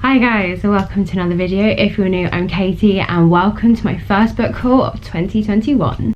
Hi guys, welcome to another video. If you're new, I'm Katie and welcome to my first book haul of 2021.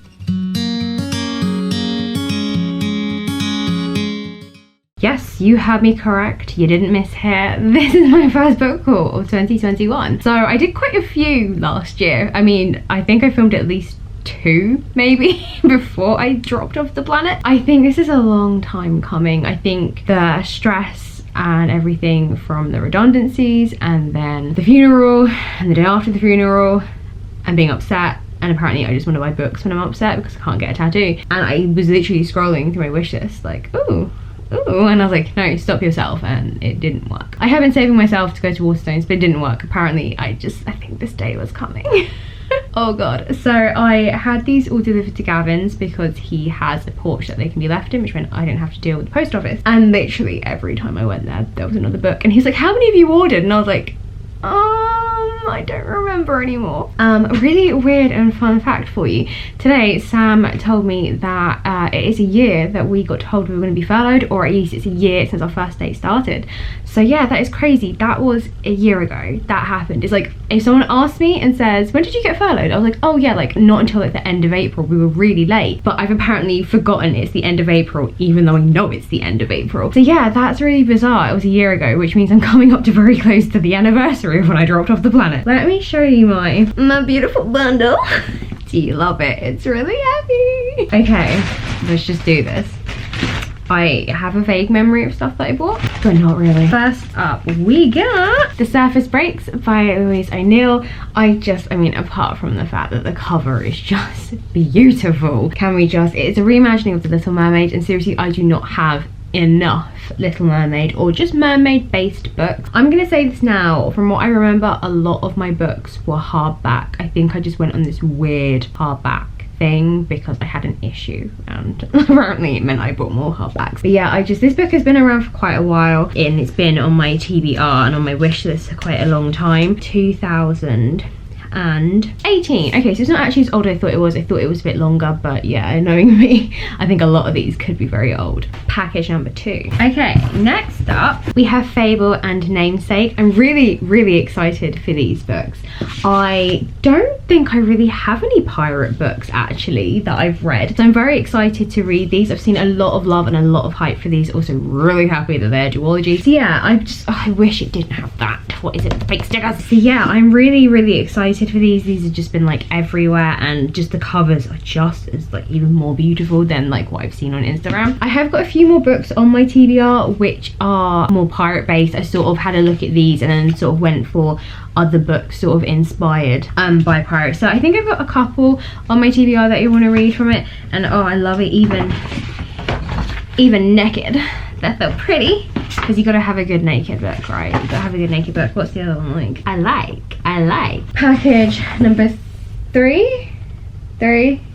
Yes, you heard me correct, you didn't miss here. This is my first book haul of 2021. So I did quite a few last year. I mean, I think I filmed at least 2 maybe before I dropped off the planet. I think this is a long time coming. I think the stress and everything from the redundancies and then the funeral and the day after the funeral and being upset, and apparently I just want to buy books when I'm upset because I can't get a tattoo, and I was literally scrolling through my wish list like ooh, and I was like, no, stop yourself, and it didn't work. I have been saving myself to go to Waterstones, but it didn't work. Apparently I think this day was coming. Oh god. So I had these all delivered to Gavin's because he has a porch that they can be left in, which meant I didn't have to deal with the post office. And literally every time I went there was another book, and he's like, how many have you ordered? And I was like, I don't remember anymore. Really weird and fun fact for you. Today, Sam told me that it is a year that we got told we were going to be furloughed, or at least it's a year since our first date started. So yeah, that is crazy. That was a year ago that happened. It's like, if someone asked me and says, when did you get furloughed? I was like, oh yeah, like not until like the end of April. We were really late, but I've apparently forgotten it's the end of April, even though I know it's the end of April. So yeah, that's really bizarre. It was a year ago, which means I'm coming up to very close to the anniversary of when I dropped off the planet. Let me show you my beautiful bundle. Do you love it? It's really heavy. Okay, let's just do this. I have a vague memory of stuff that I bought, but not really. First up, we got The Surface Breaks by Louise O'Neill. I mean, apart from the fact that the cover is just beautiful, it's a reimagining of The Little Mermaid, and seriously, I do not have enough Little Mermaid or just mermaid based books. I'm gonna say this now, from what I remember, a lot of my books were hardback. I think I just went on this weird hardback thing because I had an issue, and apparently it meant I bought more hardbacks. But yeah, this book has been around for quite a while, and it's been on my TBR and on my wish list for quite a long time. 2018. Okay, so it's not actually as old as I thought it was. I thought it was a bit longer, but yeah, knowing me, I think a lot of these could be very old. Package number 2. Okay, next up we have Fable and Namesake. I'm really excited for these books. I don't think I really have any pirate books actually that I've read, so I'm very excited to read these. I've seen a lot of love and a lot of hype for these. Also really happy that they're duologies. So yeah, I wish it didn't have that, what is it, the fake stickers. So yeah, I'm really excited for these. These have just been like everywhere, and just the covers are just as like even more beautiful than like what I've seen on Instagram. I have got a few more books on my TBR which are more pirate based. I sort of had a look at these and then sort of went for other books sort of inspired by pirates. So I think I've got a couple on my TBR that you want to read from it, and oh, I love it even naked. They're so pretty, because you gotta have a good naked book, right? You gotta have a good naked book. What's the other one like? I like. Package number 3?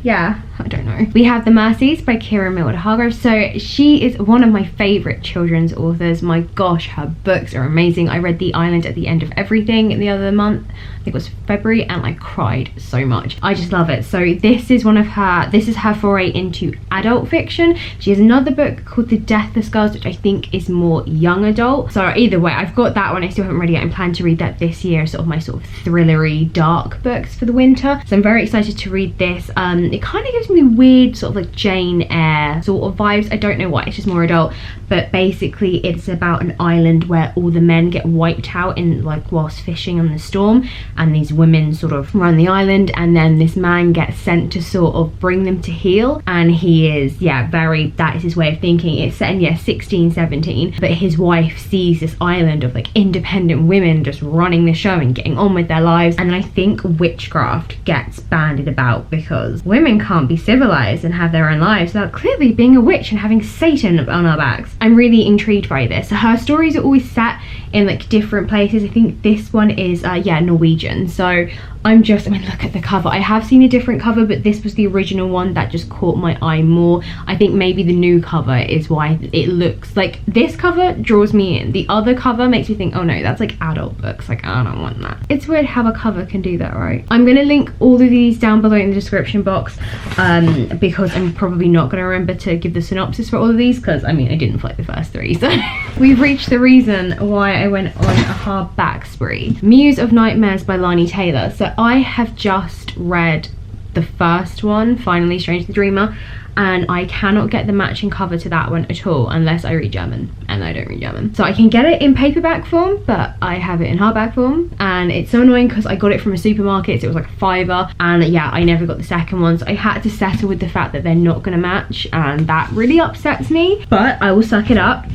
Yeah, I don't know. We have The Mercies by Kira Millward Hargrove. So she is one of my favorite children's authors. My gosh, her books are amazing. I read The Island at the End of Everything the other month, I think it was February, and I cried so much. I just love it. So this is her foray into adult fiction. She has another book called The Deathless Girls, which I think is more young adult. So either way, I've got that one. I still haven't read it. I'm planning to read that this year, sort of my sort of thrillery dark books for the winter. So I'm very excited to read this. It kind of gives me weird sort of like Jane Eyre sort of vibes. I don't know why, it's just more adult, but basically it's about an island where all the men get wiped out in like whilst fishing in the storm, and these women sort of run the island, and then this man gets sent to sort of bring them to heal, and he is that is his way of thinking. It's set in 16, 17, but his wife sees this island of like independent women just running the show and getting on with their lives, and then I think witchcraft gets bandied about because women can't be civilized and have their own lives without clearly being a witch and having Satan on our backs. I'm really intrigued by this. Her stories are always set in like different places. I think this one is Norwegian. So I mean, look at the cover. I have seen a different cover, but this was the original one that just caught my eye more. I think maybe the new cover is why it looks like, this cover draws me in. The other cover makes me think, oh no, that's like adult books. Like, I don't want that. It's weird how a cover can do that, right? I'm gonna link all of these down below in the description box. box, because I'm probably not going to remember to give the synopsis for all of these, because I mean I didn't like the first 3, so we've reached the reason why I went on a hardback spree. Muse of Nightmares by Lani Taylor. So I have just read the first one, Finally Strange the Dreamer, and I cannot get the matching cover to that one at all unless I read German, and I don't read German. So I can get it in paperback form, but I have it in hardback form, and it's so annoying because I got it from a supermarket, so it was like a £5, and yeah, I never got the second one, so I had to settle with the fact that they're not gonna match, and that really upsets me, but I will suck it up.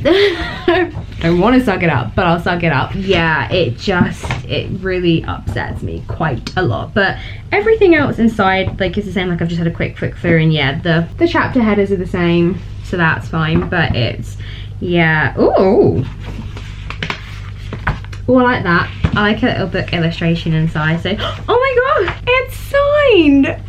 Don't want to suck it up, but I'll suck it up. Yeah, it really upsets me quite a lot, but everything else inside like is the same. Like I've just had a quick flick through, and yeah, the chapter headers are the same, so that's fine, but it's, yeah, ooh, I like that. I like a little book illustration inside, so oh my god, it's signed.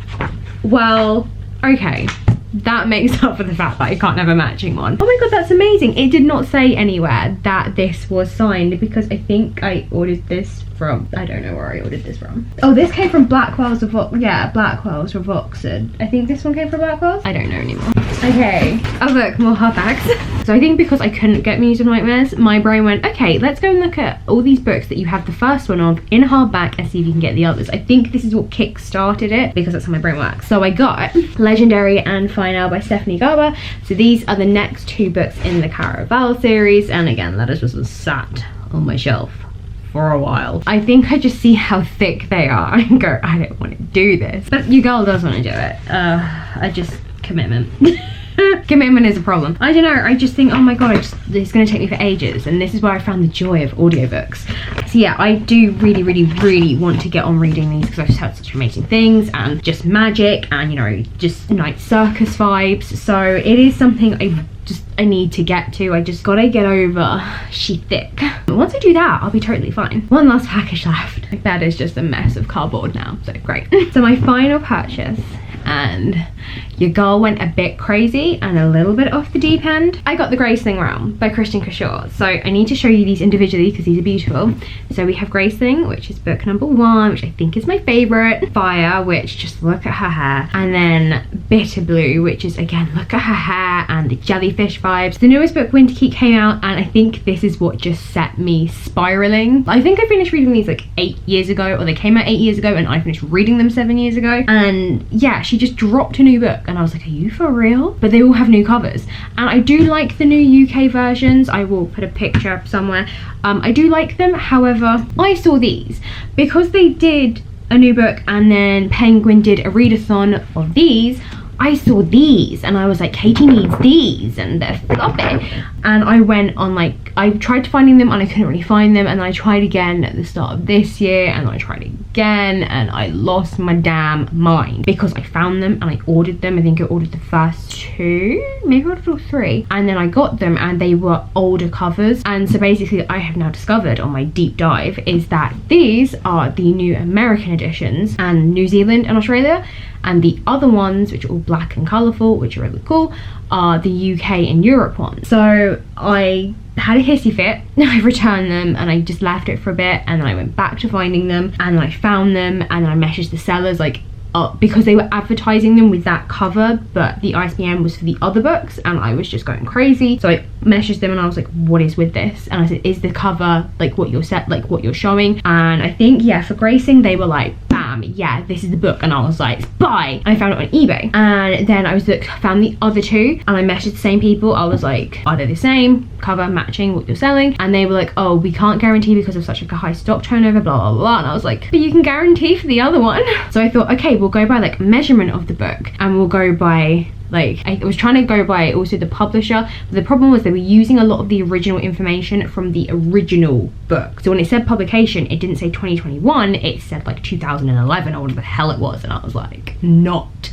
Well, okay, that makes up for the fact that I can't have a matching one. Oh my god, that's amazing. It did not say anywhere that this was signed, because I think I ordered this from, I don't know where I ordered this from. Oh, this came from Blackwell's of, yeah, Blackwell's of Oxford. I think this one came from Blackwell's. I don't know anymore. Okay, oh look, more hardbacks. So I think because I couldn't get Muse of Nightmares, my brain went, okay, let's go and look at all these books that you have the first one of in hardback and see if you can get the others. I think this is what kick-started it, because that's how my brain works. So I got Legendary and Final by Stephanie Garber. So these are the next 2 books in the Caraval series, and again, that is just sat on my shelf for a while. I think I just see how thick they are and go, I don't want to do this, but your girl does want to do it. I just, commitment. Commitment is a problem. I don't know, I just think, oh my god, it's going to take me for ages, and this is where I found the joy of audiobooks. So yeah, I do really want to get on reading these, because I've just heard such amazing things, and just magic, and you know, just night circus vibes. So it is something I need to get to. I just gotta get over she thick. But once I do that, I'll be totally fine. One last package left. Like, that is just a mess of cardboard now, so great. So my final purchase, and your girl went a bit crazy and a little bit off the deep end. I got The Graceling Realm by Christian Cashore. So I need to show you these individually because these are beautiful. So we have Graceling, which is book number 1, which I think is my favorite. Fire, which just look at her hair. And then Bitter Blue, which is again, look at her hair and the jellyfish vibes. The newest book, Winterkeep, came out, and I think this is what just set me spiraling. I think I finished reading these like 8 years ago, or they came out 8 years ago, and I finished reading them 7 years ago. And yeah, she just dropped a new book, and I was like, are you for real? But they all have new covers, and I do like the new UK versions. I will put a picture up somewhere. I do like them. However, I saw these because they did a new book, and then Penguin did a readathon of these. I saw these and I was like, Katie needs these, and they're floppy. And I went on, like, I tried finding them and I couldn't really find them, and I tried again at the start of this year, and I tried again, and I lost my damn mind because I found them and I ordered them. I think I ordered the first 2, maybe I ordered all 3, and then I got them and they were older covers. And so basically I have now discovered on my deep dive is that these are the new American editions, and New Zealand and Australia, and the other ones, which are all black and colourful, which are really cool, are the UK and Europe ones. So I had a hissy fit. I returned them and I just left it for a bit, and then I went back to finding them, and I found them, and then I messaged the sellers like, because they were advertising them with that cover, but the ISBN was for the other books, and I was just going crazy. So I messaged them and I was like, what is with this? And I said, is the cover like what you're what you're showing? And I think, yeah, for Gracing they were like, bam, yeah, this is the book. And I was like, buy. And I found it on eBay, and then I found the other 2, and I messaged the same people. I was like, are they the same cover, matching what you're selling? And they were like, oh, we can't guarantee because of such like a high stock turnover, blah blah blah. And I was like, but you can guarantee for the other one. So I thought, okay, we'll go by like measurement of the book, and we'll go by, like, I was trying to go by also the publisher, but the problem was they were using a lot of the original information from the original book. So when it said publication, it didn't say 2021, it said like 2011 or whatever the hell it was, and I was like, not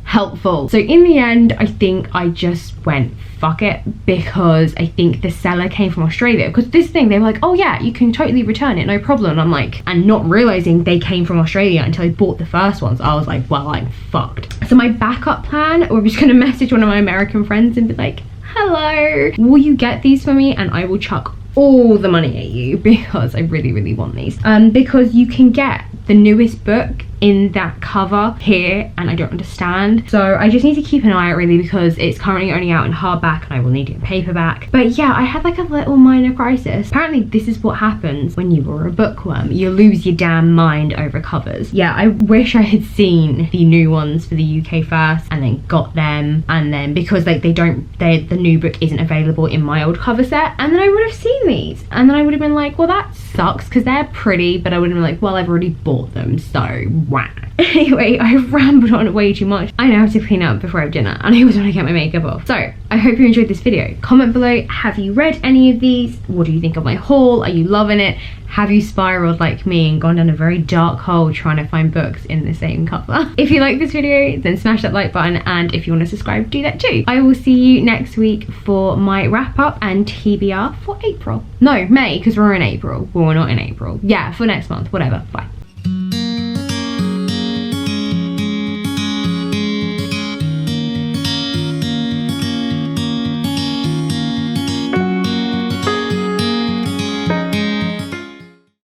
helpful. So in the end, I think I just went fuck it, because I think the seller came from Australia, because this thing, they were like, oh yeah, you can totally return it, no problem. And I'm like, and not realizing they came from Australia until I bought the first ones, I was like, well, I'm fucked. So my backup plan, we're just gonna message one of my American friends and be like, hello, will you get these for me, and I will chuck all the money at you, because I really want these. Because you can get the newest book in that cover here, and I don't understand. So I just need to keep an eye out really, because it's currently only out in hardback and I will need it in paperback. But yeah, I had like a little minor crisis. Apparently this is what happens when you are a bookworm. You lose your damn mind over covers. Yeah, I wish I had seen the new ones for the UK first and then got them, and then because like the new book isn't available in my old cover set, and then I would have seen these and then I would have been like, well, that sucks because they're pretty, but I would have been like, well, I've already bought them, so wah. Anyway, I've rambled on way too much. I now have to clean up before I have dinner, and I always want to get my makeup off. So I hope you enjoyed this video. Comment below, have you read any of these? What do you think of my haul? Are you loving it? Have you spiraled like me and gone down a very dark hole trying to find books in the same cover? If you like this video, then smash that like button, and if you want to subscribe, do that too. I will see you next week for my wrap up and TBR for April. No, May, because we're in April. Well, we're not in April. Yeah, for next month, whatever, bye.